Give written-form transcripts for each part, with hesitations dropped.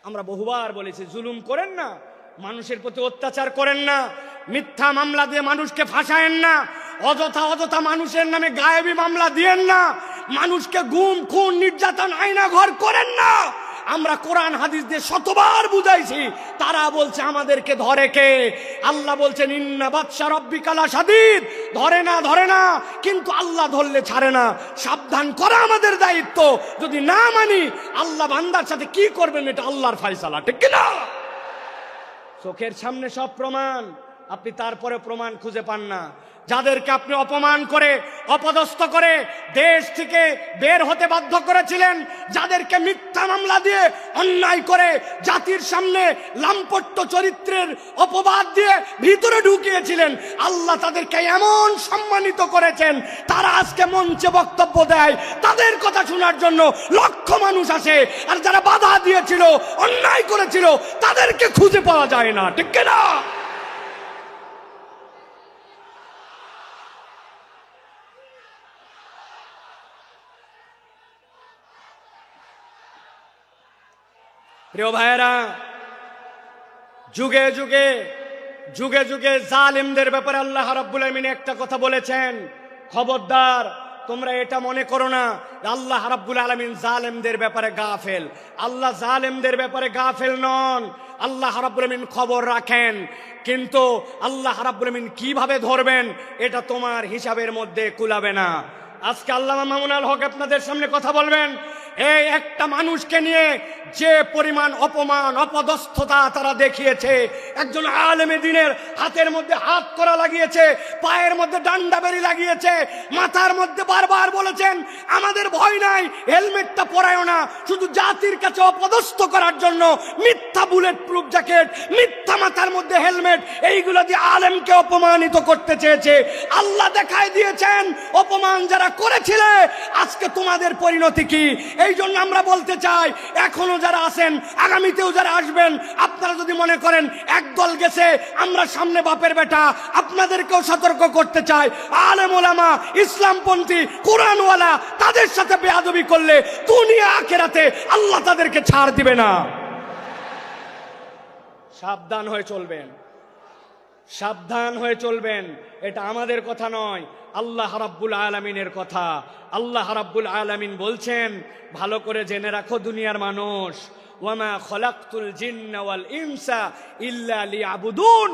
আমরা বহুবার বলেছি, জুলুম করেন না, মানুষের প্রতি অত্যাচার করেন না, মিথ্যা মামলা দিয়ে মানুষকে ফাঁসায়েন না, অযথা মানুষের নামে গায়েবী মামলা দিয়েন না, মানুষকে গুম খুন নির্যাতন আয়না ঘর করেন না। আমরা কোরআন হাদিস দিয়ে শতবার বুঝাইছি, তারা বলছে আমাদেরকে ধরে কে? আল্লাহ বলছেন ইন্না বাতশা রাব্বিকা লাশাদীদ, ধরে না, কিন্তু আল্লাহ ধরলে ছাড়ে না। সাবধান করা আমাদের দায়িত্ব। যদি না মানি, আল্লাহ বান্দার সাথে কি করবেন এটা আল্লাহর ফয়সালা, ঠিক কি না? চোখের সামনে সব প্রমাণ, আপনি তারপরে প্রমাণ খুঁজে পান না। যাদেরকে আপনি অপমান করে অপদস্থ করে দেশ থেকে বের হতে বাধ্য করেছিলেন, যাদেরকে মিথ্যা মামলা দিয়ে অন্যায় করে জাতির সামনে লাম্পট্য চরিত্রের অপবাদ দিয়ে ভিতরে ঢুকিয়েছিলেন, আল্লাহ তাদেরকে এমন সম্মানিত করেছেন, তারা আজকে মঞ্চে বক্তব্য দেয়, তাদের কথা শোনার জন্য লক্ষ মানুষ আসে। আর যারা বাধা দিয়েছিল, অন্যায় করেছিল, তাদেরকে খুঁজে পাওয়া যায় না, ঠিক না? প্রিয় ভাইয়েরা, যুগে যুগে জালিমদের ব্যাপারে আল্লাহ রাব্বুল আলামিন একটা কথা বলেছেন, খবরদার তোমরা এটা মনে করো না আল্লাহ রাব্বুল আলামিন জালেমদের ব্যাপারে গাফেল। আল্লাহ জালেমদের ব্যাপারে গাফেল নন, আল্লাহ রাব্বুল আলামিন খবর রাখেন। কিন্তু আল্লাহ রাব্বুল আলামিন কিভাবে ধরবেন এটা তোমার হিসাবের মধ্যে কুলাবে না। আজকে আল্লামা মামুন আল হক আপনাদের সামনে কথা বলবেন, এই একটা মানুষকে নিয়ে যে পরিমাণ অপমান অপদস্থতা তারা দেখিয়েছে, একজন আলেমে দ্বীনের হাতের মধ্যে হাত করা লাগিয়েছে, পায়ের মধ্যে ডান্ডা বেরি লাগিয়েছে, মাথার মধ্যে বারবার বলেছেন আমাদের ভয় নাই, হেলমেটটা পরায়ও না, শুধু জাতির কাছে অপদস্থ করার জন্য মিথ্যা বুলেট প্রুফ জ্যাকেট, মিথ্যা মাথার মধ্যে হেলমেট, এইগুলো দিয়ে আলেমকে অপমানিত করতে চেয়েছে। আল্লাহ দেখায় দিয়েছেন অপমান যারা করেছিলে আজকে তোমাদের পরিণতি কি। এই জন্য আমরা বলতে চাই, এখনো যারা আছেন, আগামীতেও যারা আসবেন, আপনারা যদি মনে করেন একদল গেছে আমরা সামনে বাপের বেটা, আপনাদেরকেও সতর্ক করতে চাই, আলেম ওলামা ইসলামপন্থী কোরআনওয়ালা তাদের সাথে বেয়াদবি করলে দুনিয়া আখিরাতে আল্লাহ তাদেরকে ছাড় দিবে না। সাবধান হয়ে চলবেন, সাবধান হয়ে চলবেন। এটা আমাদের কথা নয়, আল্লাহ রাব্বুল আলামিনের কথা। আল্লাহ রাব্বুল আলামিন বলছেন, ভালো করে জেনে রাখো দুনিয়ার মানুষ, ওয়ামা খলাকতুল জিন্না ওয়াল ইনসা ইল্লা লিয়াবুদুন,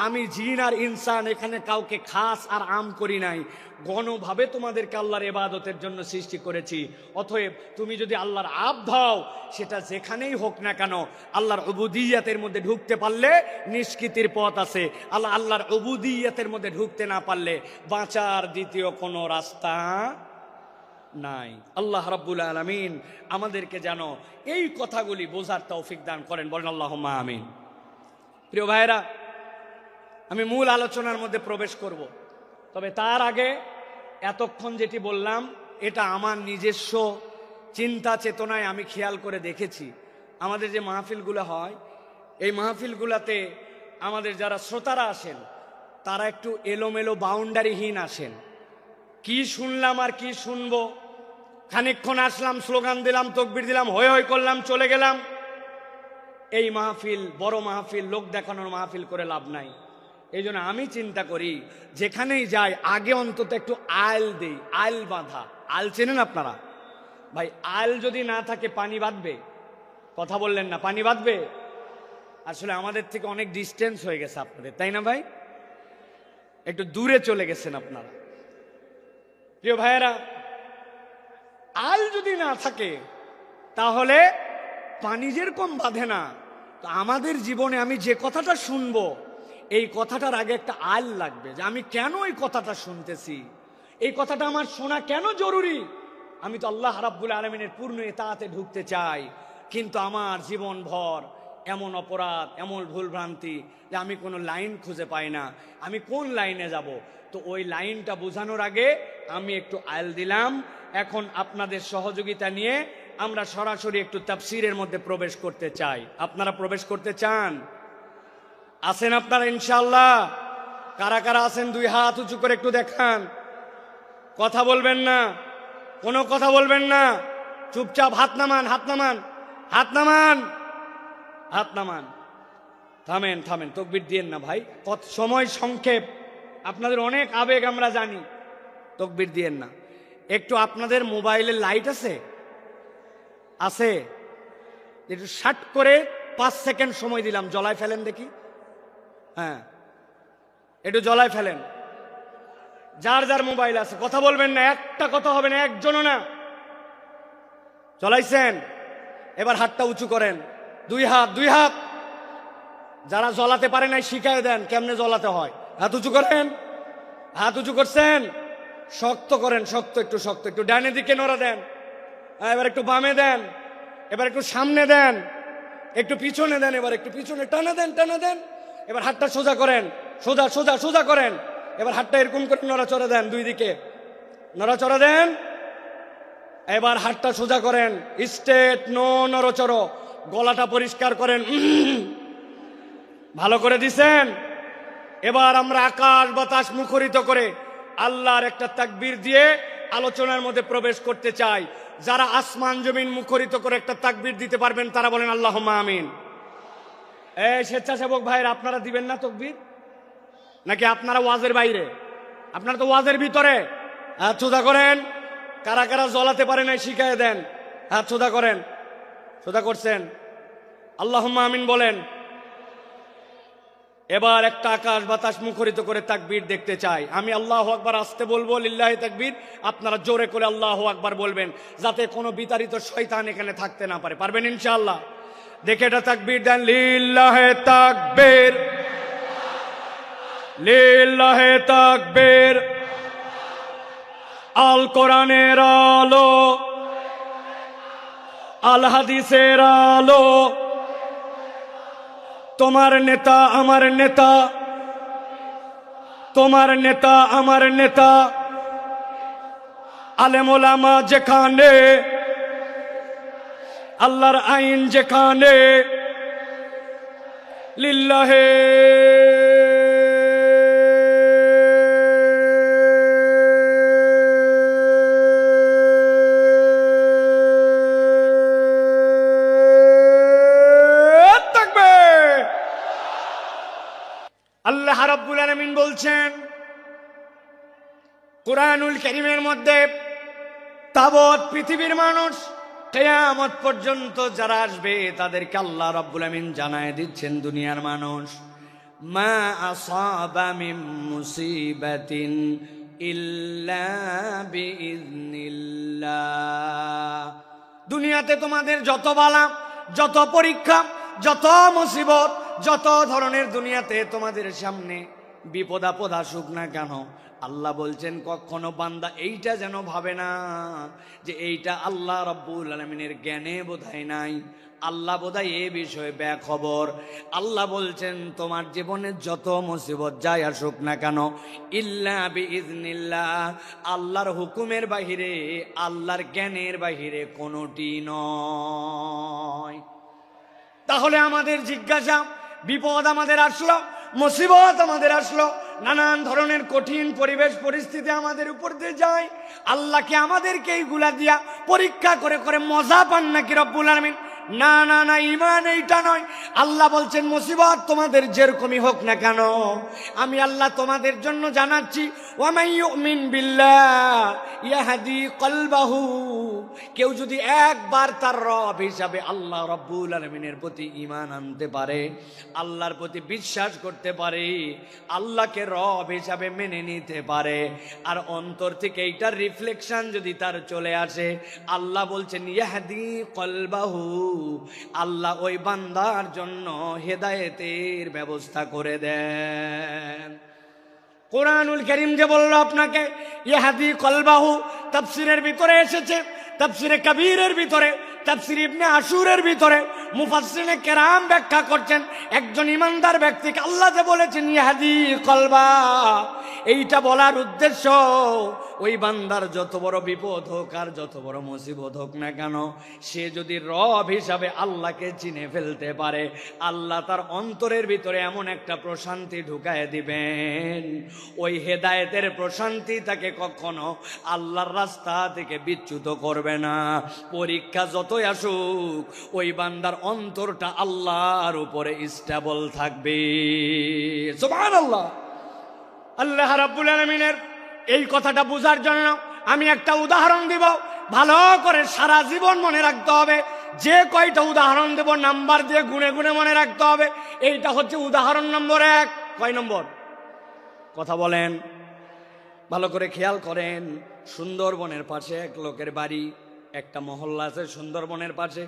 আমি জিন আর ইনসান এখানে কাউকে খাস আর আম করি নাই, গণভাবে তোমাদেরকে আল্লাহর ইবাদতের জন্য সৃষ্টি করেছি। অতএব তুমি যদি আল্লাহর আবদ হও, সেটা যেখানেই হোক না কেন, আল্লাহর উবুদিয়্যাতের মধ্যে ঢুকতে পারলে নিষ্কৃতির পথ আছে, আল্লাহর উবুদিয়্যাতের মধ্যে ঢুকতে না পারলে বাঁচার দ্বিতীয় কোনো রাস্তা নাই। আল্লাহ রাব্বুল আলামিন আমাদেরকে যেন এই কথাগুলি বোঝার তৌফিক দান করেন, বলেন আল্লাহুম্মা আমিন। প্রিয় ভাইয়েরা, আমি মূল আলোচনার মধ্যে প্রবেশ করব, তবে তার আগে এতক্ষণ যেটি বললাম এটা আমার নিজস্ব চিন্তা চেতনায় আমি খেয়াল করে দেখেছি। আমাদের যে মাহফিলগুলো হয়, এই মাহফিলগুলোতে আমাদের যারা শ্রোতারা আসেন তারা একটু এলোমেলো বাউন্ডারিহীন আসেন। কি শুনলাম আর কি শুনবো, খানিকক্ষণ আসলাম, স্লোগান দিলাম, তকবির দিলাম, হই হই করলাম, চলে গেলাম। এই মাহফিল বড় মাহফিল, লোক দেখানোর মাহফিল করে লাভ নাই। এই জন্য আমি চিন্তা করি যেখানেই যাই আগে অন্তত একটু আইল দেই, আইল বাঁধা। আইল চেনেন আপনারা? ভাই আইল যদি না থাকে পানি বাঁধবে? কথা বললেন না, পানি বাঁধবে? আসলে আমাদের থেকে অনেক ডিস্টেন্স হয়ে গেছে আপনাদের, তাই না ভাই? একটু দূরে চলে গেছেন আপনারা। প্রিয় ভাইয়েরা, আইল যদি না থাকে তাহলে পানি যেরকম বাঁধে না, তো আমাদের জীবনে আমি যে কথাটা শুনবো এই কথাটার আগে একটা আইল লাগবে, যে আমি কেন এই কথাটা শুনতেছি, এই কথাটা আমার শোনা কেন জরুরি। আমি তো আল্লাহ রাব্বুল আলামিনের পূর্ণ ইতাআতে ঢুকতে চাই, কিন্তু আমার জীবন ভর এমন অপরাধ, এমন ভুলভ্রান্তি যে আমি কোনো লাইন খুঁজে পাই না, আমি কোন লাইনে যাব। তো ওই লাইনটা বোঝানোর আগে আমি একটু আইল দিলাম। এখন আপনাদের সহযোগিতা নিয়ে আমরা সরাসরি একটু তাফসীরের মধ্যে প্রবেশ করতে চাই। আপনারা প্রবেশ করতে চান? আছেন আপনারা ইনশাআল্লাহ? কারা কারা আছেন দুই হাত উঁচু করে একটু দেখান। কথা বলবেন না, কোনো কথা বলবেন না, চুপচাপ হাত নামান, হাত নামান, হাত নামান। হাত নামান, থামেন থামেন, তাকবীর দিয়েন না ভাই, কত সময় সংক্ষেপ, আপনাদের অনেক আবেগ আমরা জানি, তাকবীর দিয়েন না। একটু আপনাদের মোবাইলে লাইট আছে? আছে? একটু শার্ট করে 5 সেকেন্ড সময় দিলাম, জ্বলায় ফেলেন দেখি। হ্যাঁ, একটু জ্বলায় ফেলেন। যার যার মোবাইল আছে কথা বলবেন না, একটা কথা হবে না, একজনও না। জ্বলাইছেন? এবার হাতটা উঁচু করেন, 2 হাত, 2 হাত। যারা জ্বলাতে পারে নাই শিখায় দেন কেমনে জ্বলাতে হয়। হাত উঁচু করেন, হাত উঁচু করছেন, শক্ত করেন, শক্ত, একটু শক্ত, একটু ডানে দিকে নড়া দেন, এবার একটু বামে দেন, এবার একটু সামনে দেন, একটু পিছনে দেন, এবার একটু পিছনে টানা দেন, টানা দেন। এবার হাতটা সোজা করেন, সোজা সোজা সোজা করেন। এবার হাতটা এরকম করে নড়াচড়া দেন, 2 দিকে নড়াচড়া দেন। এবার হাতটা সোজা করেন, স্ট্রেট, নো নড়চড়। গলাটা পরিষ্কার করেন, ভালো করে দিছেন। এবার আমরা আকাশ বাতাস মুখরিত করে আল্লাহর একটা তাকবীর দিয়ে আলোচনার মধ্যে প্রবেশ করতে চাই। যারা আসমান জমিন মুখরিত করে একটা তাকবীর দিতে পারবেন তারা বলেন আল্লাহুম্মা আমিন। এই স্বেচ্ছাসেবক ভাইরা, আপনারা দিবেন না তাকবীর? নাকি আপনারা ওয়াজের বাইরে? আপনারা তো ওয়াজের ভিতরে। হাত সোজা করেন। কারা কারা জ্বলাতে পারে নাই শিখায় দেন, হাত সোজা করেন। সোজা করছেন? আল্লাহুম্মা আমিন বলেন। এবার একটা আকাশ বাতাস মুখরিত করে তাকবীর দেখতে চাই। আমি আল্লাহু আকবার আসতে বলবো, লিল্লাহি তাকবীর, আপনারা জোরে করে আল্লাহু আকবার বলবেন, যাতে কোনো বিতাড়িত শয়তান এখানে থাকতে না পারে। পারবেন ইনশাআল্লাহ? দেখে এটা তাকবীর দেন, লিল্লাহি তাকবীর, লিল্লাহি তাকবীর। আল কোরআনের আলো, আল হাদিসের আলো, তোমার নেতা আমার নেতা, তোমার নেতা আমার নেতা। আলেম ওলামা যেখানে, আল্লাহর আইন যেখানে, লিল্লাহে আল্লাহ রাব্বুল আলামিন বলছেন কুরআনুল কারীমের মধ্যে, তাবৎ পৃথিবীর মানুষ কিয়ামত পর্যন্ত যারা আসবে তাদেরকে আল্লাহ রাব্বুল আলামিন জানায় দিচ্ছেন, দুনিয়ার মানুষ, মা আসাবা মিন মুসিবাতিন ইল্লা বিইজনিল্লাহ। দুনিয়াতে তোমাদের যত বালা, যত পরীক্ষা, যত মুসিবত, যত ধরনের দুনিয়াতে তোমাদের সামনে বিপদ আপদ আসুক না কেন, আল্লাহ বলছেন কখনো বান্দা এইটা যেন ভাবে না যে এইটা আল্লাহ রাব্বুল আলামিনের জ্ঞানে বোধহয় নাই, আল্লাহ বোধহয় এ বিষয়ে বেখবর। আল্লাহ বলছেন তোমার জীবনে যত মুসিবত যাই আসুক না কেন, ইল্লা বিইজনিল্লাহ, আল্লাহর হুকুমের বাহিরে, আল্লাহর জ্ঞানের বাহিরে কোনোটি নয়। তাহলে আমাদের জিজ্ঞাসা, বিপদ আমাদের আসলো, মুসিবত আমাদের আসলো, নানান ধরনের কঠিন পরিবেশ পরিস্থিতি আমাদের উপর দিয়ে যায়, আল্লাহ কি আমাদেরকে এইগুলা দিয়া পরীক্ষা করে করে মজা পান নাকি রব্বুল আলামিন? না না না, ঈমান এইটা নয়। আল্লাহ বলছেন মুসিবত তোমাদের যেরকমই হোক না কেন, আমি আল্লাহ তোমাদের জন্য জানাচ্ছি, ওয়া মান ইউমিন বিল্লাহ ইয়াহদি কলবাহু, কেউ যদি একবার তার রব হিসাবে আল্লাহ রাব্বুল আলামিনের প্রতি ঈমান আনতে পারে, আল্লাহর প্রতি বিশ্বাস করতে পারে, আল্লাহকে রব হিসাবে মেনে নিতে পারে, আর অন্তর থেকে এইটার রিফ্লেকশন যদি তার চলে আসে, আল্লাহ বলছেন ইয়াহদি কলবাহু, আল্লাহ ওই বান্দার জন্য হেদায়েতের ব্যবস্থা করে দেন। কুরআনুল কারীম যে বলল আপনাকে ইয়াহদি কলবাহু, তাফসীরের ভিতরে এসেছে, তাফসীরে কবীরের ভিতরে, তাফসীর ইবনে আশুরের ভিতরে মুফাসসিরিনে কেরাম ব্যাখ্যা করছেন, একজন ইমানদার ব্যক্তিকে আল্লাহ যে বলেছেন ইয়াহদি কলবা, এইটা বলার উদ্দেশ্য ওই বান্দার যত বড় বিপদ হোক আর যত বড় মুসিবত হোক না কেন, সে যদি রব হিসাবে আল্লাহকে চিনে ফেলতে পারে, আল্লাহ তার অন্তরের ভিতরে এমন একটা প্রশান্তি ঢুকায় দিবেন, ওই হেদায়েতের প্রশান্তি তাকে কখনো আল্লাহর রাস্তা থেকে বিচ্যুত করবে না। পরীক্ষা যতই আসুক, ওই বান্দার অন্তরটা আল্লাহর উপরে স্টেবল থাকবে। সুবহানাল্লাহ। আল্লাহ রাব্বুল আলামিনের এই কথাটা বোঝার জন্য আমি একটা উদাহরণ দিব, ভালো করে সারা জীবন মনে রাখতে হবে। যে কয়টা উদাহরণ দেব নাম্বার দিয়ে গুনে গুনে মনে রাখতে হবে। এইটা হচ্ছে উদাহরণ নম্বর 1। কয় নম্বর? কথা বলেন, ভালো করে খেয়াল করেন। সুন্দরবনের পাশে এক লোকের বাড়ি, একটা মহল্লা আছে সুন্দরবনের পাশে।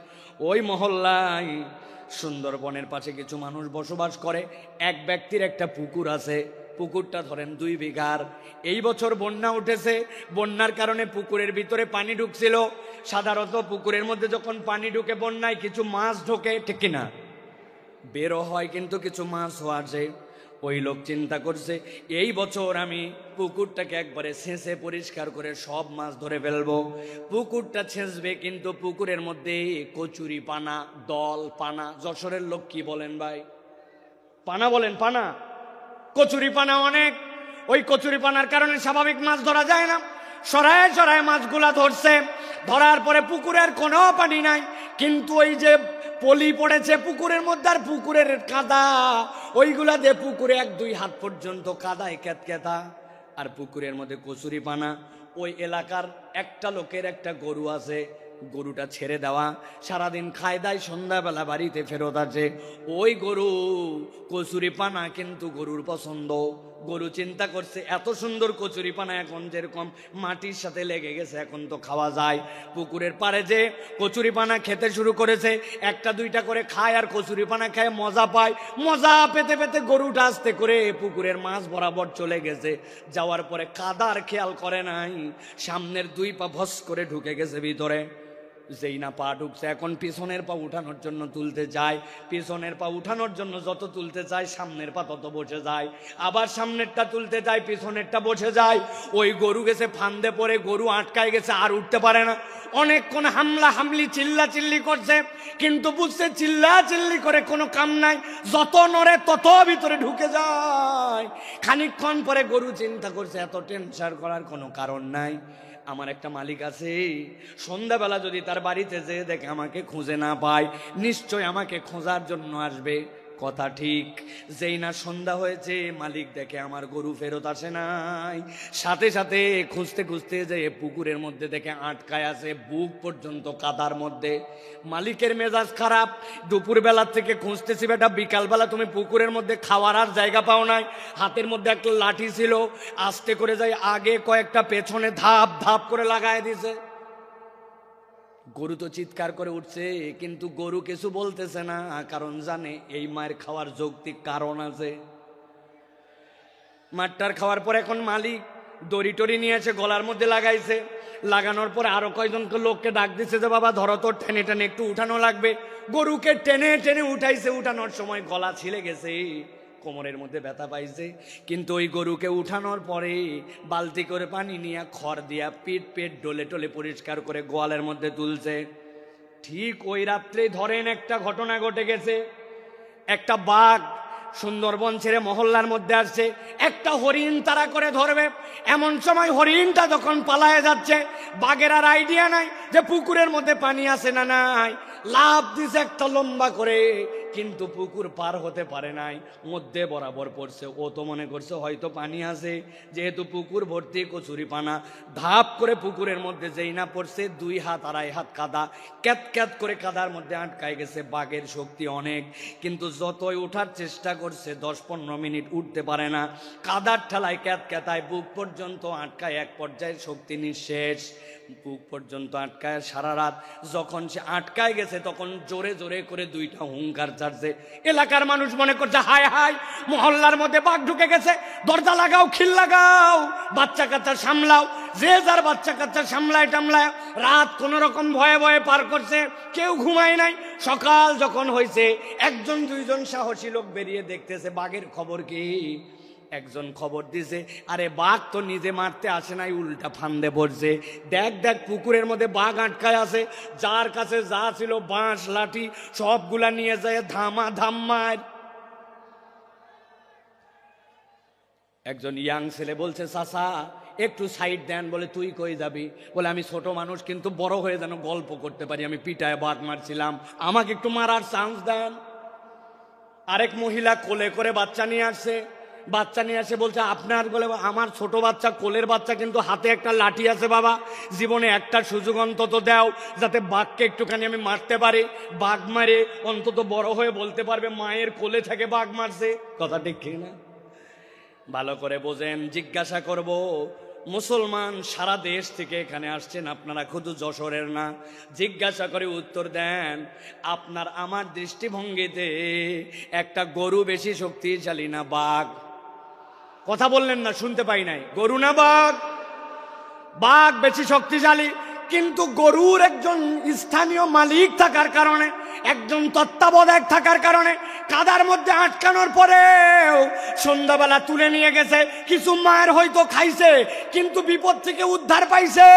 ওই মহল্লায় সুন্দরবনের পাশে কিছু মানুষ বসবাস করে। এক ব্যক্তির একটা পুকুর আছে, পুকুরটা ধরেন 2 বিঘার। এই বছর বন্যা উঠেছে, বন্যার কারণে পুকুরের ভিতরে পানি ঢুকছিল। সাধারণত পুকুরের মধ্যে যখন পানি ঢুকে বন্যায় কিছু মাছ ঢোকে, ঠিক কিনা? বেরো হয়, কিন্তু কিছু মাছও আসে। ওই লোক চিন্তা করছে, এই বছর আমি পুকুরটাকে একবারে ছেঁচে পরিষ্কার করে সব মাছ ধরে ফেলবো। পুকুরটা ছেঁচবে, কিন্তু পুকুরের মধ্যে কচুরি পানা, দল পানা। যশোরের লোক কি বলেন ভাই? পানা বলেন, পানা। কচুরি পানা অনেক। ওই কচুরি পানার কারণে স্বাভাবিক মাছ ধরা যায় না। সরায় সরায় মাছগুলা ধরছে। ধরার পরে পুকুরের কোনো পানি নাই, কিন্তু ওই যে পলি পড়েছে পুকুরের মধ্যে আর পুকুরের কাদা, ওইগুলা দিয়ে পুকুরে 1-2 হাত পর্যন্ত কাদায় ক্যাতক্যাতা। আর পুকুরের মধ্যে কচুরি পানা। ওই এলাকার একটা লোকের একটা গরু আছে, গরুটা ছেড়ে দেওয়া, সারাদিন খায় দায়, সন্ধ্যাবেলা বাড়িতে ফেরত আসে। ওই গরু কচুরি পানা কিন্তু গরুর পছন্দ। গরু চিন্তা করছে, এত সুন্দর কচুরি পানা এখন যেরকম মাটির সাথে লেগে গেছে, এখন তো খাওয়া যায়। পুকুরের পাড়ে যে কচুরি পানা খেতে শুরু করেছে, 1-2টা করে খায় আর কচুরি পানা খায়, মজা পায়। মজা পেতে পেতে গরুটা আস্তে করে পুকুরের মাছ বরাবর চলে গেছে। যাওয়ার পরে কাদার খেয়াল করে নাই, সামনের 2 পা ভস করে ঢুকে গেছে ভিতরে। যেই না পা ঢুকছে, এখন পিছনের পা উঠানোর জন্য তুলতে যায়। পিছনের পা উঠানোর জন্য যত তুলতে যায়, সামনের পা তত বসে যায়। আবার সামনেরটা তুলতে যায়, পিছনেরটা বসে যায়। ওই গরু গেছে ফান্দে পড়ে, গরু আটকায় গেছে, আর উঠতে পারে না। অনেকক্ষণ হামলা হামলি চিল্লা চিল্লি করছে, কিন্তু বুঝছে চিল্লা চিল্লি করে কোনো কাম নাই। যত নড়ে তত ভিতরে ঢুকে যায়। খানিকক্ষণ পরে গরু চিন্তা করছে, এত টেনশন করার কোনো কারণ নাই। আমার একটা মালিক আছে, সন্ধ্যাবেলা যদি তার বাড়িতে যেয়ে দেখে আমাকে খুঁজে না পায়, নিশ্চয় আমাকে খোঁজার জন্য আসবে। কথা ঠিক। যেই না সন্ধ্যা হয়েছে, মালিক দেখে আমার গরু ফেরত আসে নাই। সাথে সাথে খুঁজতে খুঁজতে যে পুকুরের মধ্যে দেখে আটকায় আছে, বুক পর্যন্ত কাদার মধ্যে। মালিকের মেজাজ খারাপ। দুপুরবেলা থেকে খুঁজতেছি বেটা, বিকালবেলা তুমি পুকুরের মধ্যে খাওয়ার আর জায়গা পাও নাই। হাতের মধ্যে একটা লাঠি ছিল, আস্তে করে যাই আগে কয়েকটা, পেছনে ধাপ ধাপ করে লাগায় দিছে। গরু তো চিৎকার করে উঠছে, কিন্তু গরু কিছু বলতেছে না, কারণ জানে এই মায়ের খাওয়ার যৌক্তিক কারণ আছে। মাঠটার খাওয়ার পর এখন মালিক দড়ি টড়ি নিয়েছে, গলার মধ্যে লাগাইছে। লাগানোর পরে আরো কয়েকজনকে লোককে ডাক দিচ্ছে যে বাবা ধরো তো, টেনে টেনে একটু উঠানো লাগবে। গরুকে টেনে টেনে উঠাইছে। উঠানোর সময় গলা ছিলে গেছে, কোমরের মধ্যে ব্যথা পাইছে। কিন্তু ওই গরুকে উঠানোর পরে বালতি করে পানি নিয়ে খড় দিয়া পিট পেট ডলে টলে পরিষ্কার করে গোয়ালের মধ্যে তুলছে। ঠিক ওই রাত্রে ধরেন একটা ঘটনা ঘটে গেছে। একটা বাঘ সুন্দরবন ছেড়ে মহল্লার মধ্যে আসছে, একটা হরিণ তারা করে ধরবে। এমন সময় হরিণটা যখন পালায়ে যাচ্ছে, বাঘের আর আইডিয়া নাই যে পুকুরের মধ্যে পানি আছে না নাই। লাফ দিছে একটা লম্বা করে, কিন্তু পুকুর পার হতে পারে নাই, মধ্যে বরাবর পড়ছে। ও তো মনে করছে হয়তো পানি আছে, যেহেতু পুকুর ভর্তি কচুরি পানা। ধাপ করে পুকুরের মধ্যে যেই না পড়ছে, 2 হাত 2.5 হাত কাদা, ক্যাত ক্যাত করে কাদার মধ্যে আটকায় গেছে। বাঘের শক্তি অনেক, কিন্তু যতই ওঠার চেষ্টা করছে 10-15 মিনিট উঠতে পারে না। কাদার ঠেলায় ক্যাত ক্যাতায় বুক পর্যন্ত আটকায়, এক পর্যায়ে শক্তি নিঃশেষ। বুক পর্যন্ত আটকায় সারা রাত। যখন সে আটকায় গেছে, তখন জোরে জোরে করে 2টা হুঙ্কার ছাড়ছে। এলাকার মানুষ মনে করছে হায় হায়, মহল্লার মধ্যে বাঘ ঢুকে গেছে, দরজা লাগাও, খিল লাগাও, বাচ্চা কাচ্চা সামলাও। যে যার বাচ্চা কাচ্চা সামলায় টামলায় রাত কোন রকম ভয়ে ভয়ে পার করছে, কেউ ঘুমায় নাই। সকাল যখন হয়েছে, 1-2জন সাহসী লোক বেরিয়ে দেখতেছে বাঘের খবর কি। একজন খবর দিছে, আরে বাঘ তো নিজে মারতে আসে নাই, উল্টা ফান্দে পড়ছে। দেখ দেখ পুকুরের মধ্যে বাঘ আটকায় আছে, যার কাছে যা ছিল বাঁশ লাঠি সবগুলা নিয়ে যায় ধামা ধাম মার। একজন ইয়াং ছেলে বলছে, চাচা একটু সাইড দেন। বলে তুই কই যাবি? বলে আমি ছোট মানুষ, কিন্তু বড় হয়ে যেন গল্প করতে পারি, আমি পিটায় বাঘ মারছিলাম, আমাকে একটু মারার চান্স দেন। আরেক মহিলা কোলে করে বাচ্চা নিয়ে আসছে, বাচ্চা নিয়ে আসে বলছে আপনার, বলে আমার ছোট বাচ্চা, কোলের বাচ্চা, কিন্তু হাতে একটা লাঠি আছে বাবা, জীবনে একটা সুযোগ অন্তত দাও যাতে বাঘকে একটুখানি আমি মারতে পারি, বাঘ মারে অন্তত বড় হয়ে বলতে পারবে মায়ের কোলে থেকে বাঘ মারছে। কথা ঠিক না? ভালো করে বোঝেন, জিজ্ঞাসা করব, মুসলমান সারা দেশ থেকে এখানে আসছেন আপনারা, শুধু যশোরের না, জিজ্ঞাসা করে উত্তর দেন, আপনার আমার দৃষ্টিভঙ্গিতে একটা গরু বেশি শক্তিশালী না বাঘ? কথা বললেন না, শুনতে পাই নাই। গরু না বাঘ? বাঘ বেশি শক্তিশালী, কিন্তু গরুর একজন স্থানীয় মালিক থাকার কারণে, একজন তত্ত্বাবধায়ক থাকার কারণে কাদার মধ্যে আটকানোর পরেও সন্ধ্যাবেলা তুলে নিয়ে গেছে, কিছু মায়ের হয়তো খাইছে, কিন্তু বিপদ থেকে উদ্ধার পাইছে।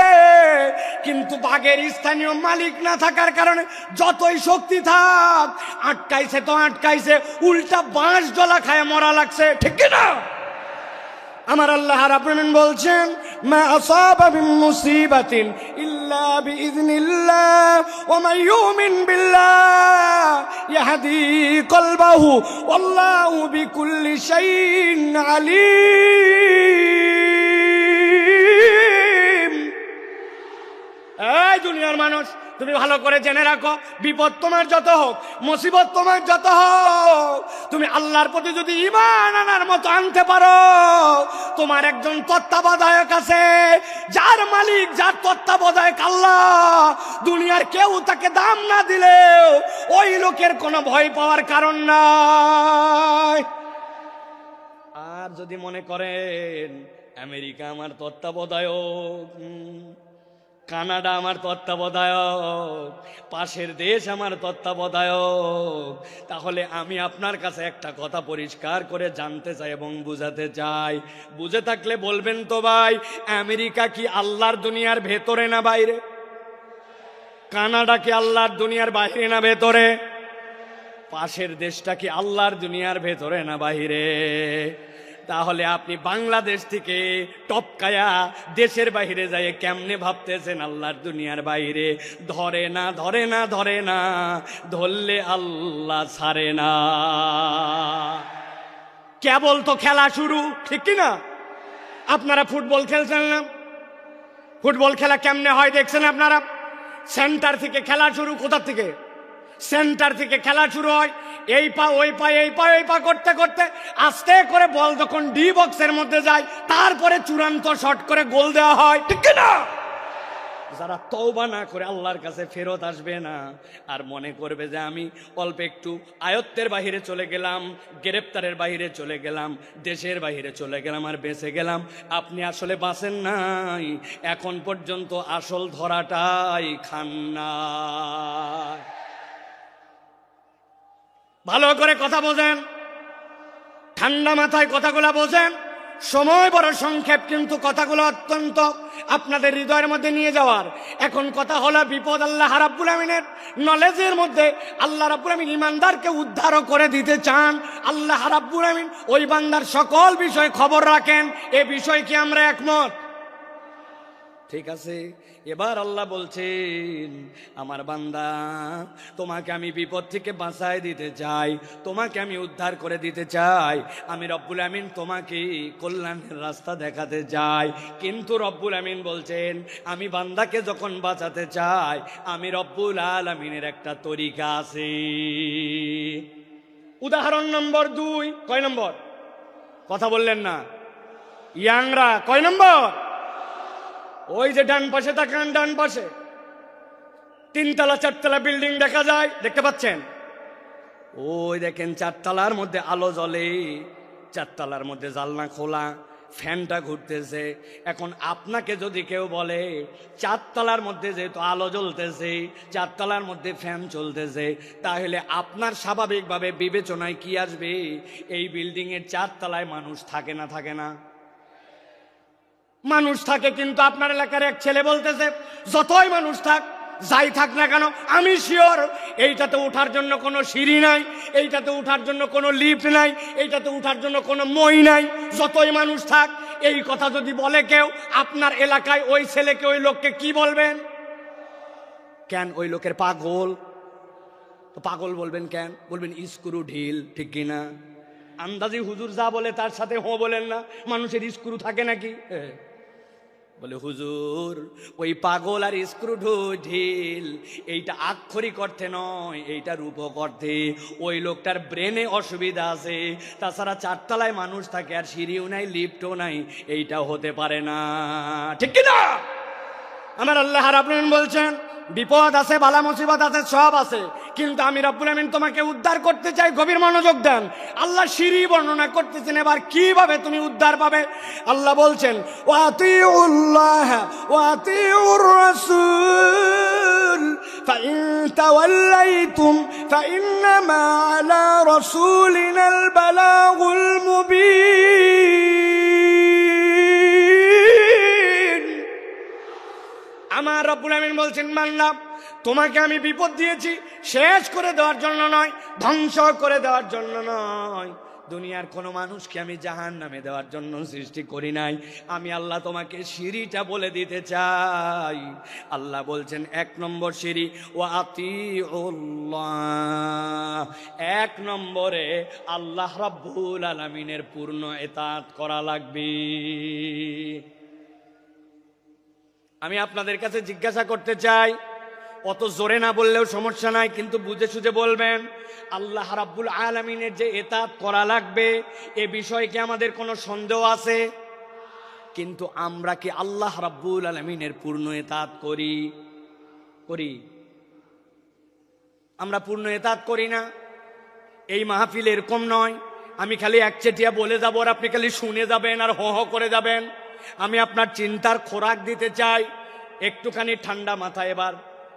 কিন্তু বাঘের স্থানীয় মালিক না থাকার কারণে যতই শক্তি থাক, আটকাইছে তো আটকাইছে, উল্টা বাঁশ জলা খায় মরা লাগছে। ঠিক না? আমার আল্লাহ রাব্বুল আলামিন বলছেন, মা আসাবা মিন মুসিবাতিন ইল্লা বিইذنিল্লাহ ওয়া মান ইউমিন বিল্লাহ ইয়াহদি কলবাহু ওয়াল্লাহু বিকুল্লি শাইইন আলীম। এই দুনিয়ার মানুষ, তুমি ভালো করে জেনে রাখো, বিপদ তোমার যত হোক, মুসিবত তোমার যত হোক, তুমি আল্লাহর প্রতি যদি ঈমান আনার মতো আনতে পারো, তোমার একজন তত্ত্বাবধায়ক আছে, যার মালিক, যার তত্ত্বাবধায়ক আল্লাহ। দুনিয়ার কেউ তাকে দাম না দিলেও ওই লোকের কোনো ভয় পাওয়ার কারণ নাই। আর যদি মনে করেন আমেরিকা আমার তত্ত্বাবধায়ক, কানাডা আমার তত্ত্বাবধায়ক, পাশের দেশ আমার তত্ত্বাবধায়ক, তাহলে আমি আপনার কাছে একটা কথা পরিষ্কার করে জানতে চাই এবং বুঝাতে চাই। বুঝে থাকলে বলবেন তো ভাই, আমেরিকা কি আল্লাহর দুনিয়ার ভেতরে না বাইরে? কানাডা কি আল্লাহর দুনিয়ার বাইরে না ভেতরে? পাশের দেশটা কি আল্লাহর দুনিয়ার ভেতরে না বাইরে? তাহলে আপনি বাংলাদেশ থেকে টপকায়া দেশের বাইরে যায় কেমনে ভাবতেছেন আল্লাহর দুনিয়ার বাইরে? ধরে না, ধরে না, ধরে না, ধরলে আল্লাহ ছাড়ে না। কেবল তো খেলা শুরু, ঠিক কিনা? আপনারা ফুটবল খেলছেন না? ফুটবল খেলা কেমনে হয় দেখছেন আপনারা? সেন্টার থেকে খেলা শুরু। কোথা থেকে? সেন্টার থেকে খেলা শুরু হয়, এই পা ওই পা, এই পা ওই পা করতে করতে আস্তে করে বল যখন ডি বক্সের মধ্যে যায়, তারপরে চূড়ান্ত শট করে গোল দেওয়া হয়, ঠিক না? যারা তওবা না করে আল্লাহর কাছে ফেরত আসবে না, আর মনে করবে যে আমি অল্প একটু আয়ত্তের বাহিরে চলে গেলাম, গ্রেপ্তারের বাহিরে চলে গেলাম, দেশের বাহিরে চলে গেলাম আর বেঁচে গেলাম, আপনি আসলে বাঁচেন নাই। এখন পর্যন্ত আসল ধরাটাই খান না। ভালো করে কথা বোঝেন, ঠান্ডা মাথায় কথাগুলো বোঝেন। সময় বড় সংক্ষেপ, কিন্তু কথাগুলো অত্যন্ত আপনাদের হৃদয়ের মধ্যে নিয়ে যাওয়ার। এখন কথা হলো বিপদ আল্লাহ রাব্বুল আমিনের নলেজের মধ্যে। আল্লাহ রাব্বুল আমিন ইমানদারকে উদ্ধারও করে দিতে চান। আল্লাহ রাব্বুল আমিন ওই বান্দার সকল বিষয় খবর রাখেন। এ বিষয় কি আমরা একমত? ঠিক আছে। এবার আল্লাহ বলছেন, আমার বান্দা, তোমাকে আমি বিপদ থেকে বাঁচায় দিতে চাই, তোমাকে আমি উদ্ধার করে দিতে চাই। আমি রব্বুল আমিন তোমাকে কল্যাণের রাস্তা দেখাতে চাই। কিন্তু রব্বুল আমিন বলছেন, আমি বান্দাকে যখন বাঁচাতে চাই, আমি রব্বুল আলামিনের একটা তরিকা আছে। উদাহরণ নম্বর 2। কয় নম্বর? কথা বললেন না ইয়াংরা? কয় নম্বর? ওই যে ডান পাশে তাকান, ডান পাশে 3 তলা 4 তলা বিল্ডিং দেখা যায়, দেখতে পাচ্ছেন? ওই দেখেন 4 তলার মধ্যে আলো জ্বলে, 4 তলার মধ্যে জানলা খোলা, ফ্যানটা ঘুরতেছে। এখন আপনাকে যদি কেউ বলে চারতলার মধ্যে যেহেতু আলো জ্বলতেছে, চারতলার মধ্যে ফ্যান চলতেছে, তাহলে আপনার স্বাভাবিকভাবে বিবেচনায় কি আসবে? এই বিল্ডিংয়ের চারতলায় মানুষ থাকে না থাকে না? মানুষ থাকে, কিন্তু আপনার এলাকার এক ছেলে বলতেছে যতই মানুষ থাক, যাই থাক না কেন, আমি শিওর এইটাতে উঠার জন্য কোনো সিঁড়ি নাই, এইটাতে উঠার জন্য কোনো লিফট নাই, এইটাতে উঠার জন্য কোনো মই নাই, যতই মানুষ থাক। এই কথা যদি বলে কেউ আপনার এলাকায়, ওই ছেলেকে, ওই লোককে কি বলবেন? কেন? ওই লোকের পাগল। তো পাগল বলবেন কেন? বলবেন স্ক্রু ঢিল, ঠিক কিনা? আন্দাজি হুজুর যা বলে তার সাথে হো বলেন না। মানুষের স্ক্রু থাকে নাকি? বলে হুজুর ওই পাগল আর স্ক্রু ঢিল এইটা আক্ষরিক অর্থে নয়, এইটা রূপক অর্থে। ওই লোকটার ব্রেনে অসুবিধা আছে, তাছাড়া চারতলায় মানুষ থাকে আর সিঁড়িও নাই, লিফটও নাই, এইটা হতে পারে না, ঠিক কিনা? আমার আল্লাহ রাব্বুল আলামিন বলছেন বিপদ আছে, বালা মুসিবত আছে, সব আছে, কিন্তু আমি রব্বুল আমিন তোমাকে উদ্ধার করতে চাই। গভীর মনোযোগ দেন। আল্লাহ সিঁড়ি বর্ণনা করতেছেন, এবার কিভাবে তুমি উদ্ধার পাবে। আল্লাহ বলছেন ওয়াতিউল্লাহ ওয়াতিউর রাসূল ফাইন তাওয়াল্লাইতুম ফাইন্নামা আলা রাসূলিনাল বালাগুল মুবিন। আমার রব্বুল আমিন বলছেন বান্দা, তোমাকে আমি বিপদ দিয়েছি শেষ করে দেওয়ার জন্য নয়, ধ্বংস করে দেওয়ার জন্য নয়। দুনিয়ার কোনো মানুষকে আমি জাহান্নামে দেওয়ার জন্য সৃষ্টি করি নাই। আমি আল্লাহ তোমাকে সিঁড়িটা বলে দিতে চাই। আল্লাহ বলছেন 1 নম্বর সিঁড়ি ওয়াতিউল্লাহ, 1 নম্বরে আল্লাহ রাব্বুল আলামিনের পূর্ণ ইতাআত করা লাগবে। আমি আপনাদের কাছে জিজ্ঞাসা করতে চাই, অত জোরে না বললেও সমস্যা নাই, কিন্তু বুঝে সুঝে বলবেন। আল্লাহ রাব্বুল আলামিনের যে ইতাআত করা লাগবে, এ বিষয়ে কি আমাদের কোনো সন্দেহ আছে? কিন্তু আমরা কি আল্লাহ রাব্বুল আলামিনের পূর্ণ ইতাআত করি? আমরা পূর্ণ ইতাআত করি না। এই মাহফিল এরকম নয় আমি খালি একচেটিয়া বলে যাব আর আপনি খালি শুনে যাবেন আর হো হো করে যাবেন। আমি আপনার চিন্তার খোরাক দিতে চাই। একটুখানি ঠান্ডা মাথায় এবার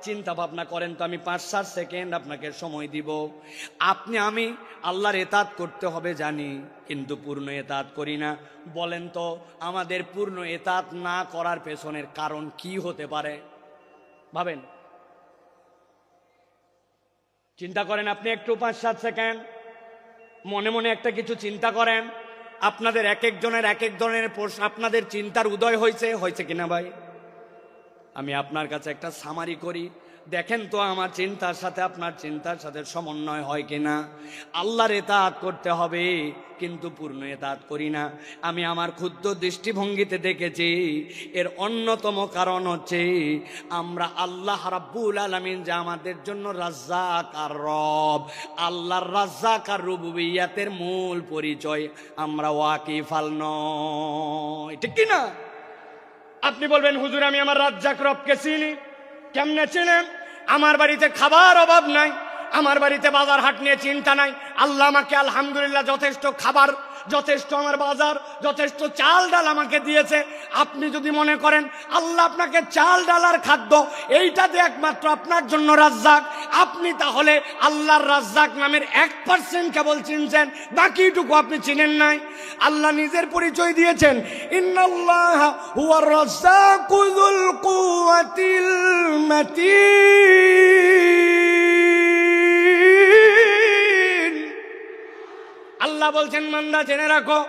চিন্তা ভাবনা করেন তো। আমি 5-7 সেকেন্ড আপনাকে সময় দিব। আমি আল্লাহর ইতাআত করতে হবে জানি, কিন্তু পূর্ণ ইতাআত করি না। বলেন তো আমাদের পূর্ণ ইতাআত না করার পেছনের কারণ কি হতে পারে? ভাবেন, চিন্তা করেন আপনি একটু 5-7 সেকেন্ড মনে মনে একটা কিছু চিন্তা করেন। আপনাদের এক একজনের আপনাদের চিন্তার উদয় হয়েছে কিনা ভাই? আমি আপনার কাছে একটা সামারি করি, দেখেন তো আমার চিন্তার সাথে আপনার চিন্তার সাথে সমন্বয় হয় কিনা। আল্লাহর ইতাআত করতে হবে, কিন্তু পূর্ণ ইতাআত করি না। আমি আমার ক্ষুদ্র দৃষ্টিভঙ্গিতে দেখেছি এর অন্যতম কারণ হচ্ছে আমরা আল্লাহ রাব্বুল আলামিন যে আমাদের জন্য রাজ্জাক আর রব, আল্লাহর রাজ্জাক আর রুবুবিয়্যাতের মূল পরিচয় আমরা ওয়াকিফাল নয়, ঠিক কিনা? আপনি বলবেন হুজুর আমি আমার রাজ্জাক রবকে চিনি। কেমনে চিনেন? আমার বাড়িতে খাবার অভাব নাই, আমার বাড়িতে বাজার হাট নিয়ে চিন্তা নাই। আল্লাহ আমাকে আলহামদুলিল্লাহ যথেষ্ট খাবার, যথেষ্ট আমার বাজার, যথেষ্ট চাল ডাল আমাকে দিয়েছে। আপনি যদি মনে করেন আল্লাহ আপনাকে চাল ডাল আর খাদ্য এইটাতে একমাত্র আপনার জন্য রাজ্জাক, আপনি তাহলে আল্লাহর রাজ্জাক নামের 1% কেবল চিনছেন, বাকিটুকু আপনি চিনেন নাই। আল্লাহ নিজের পরিচয় দিয়েছেন, ইন্নাল্লাহা হুয়ার রাজ্জাকু যুল কুওয়াতিল মাতিন। আল্লাহ বলছেন বান্দা জেনে রাখো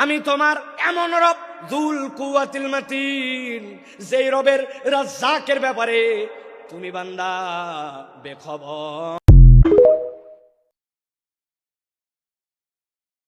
আমি তোমার এমন রব যুল কুওয়াতিল মাতিন, যেই রবের রাজ্জাকের ব্যাপারে তুমি বান্দা বেখবর।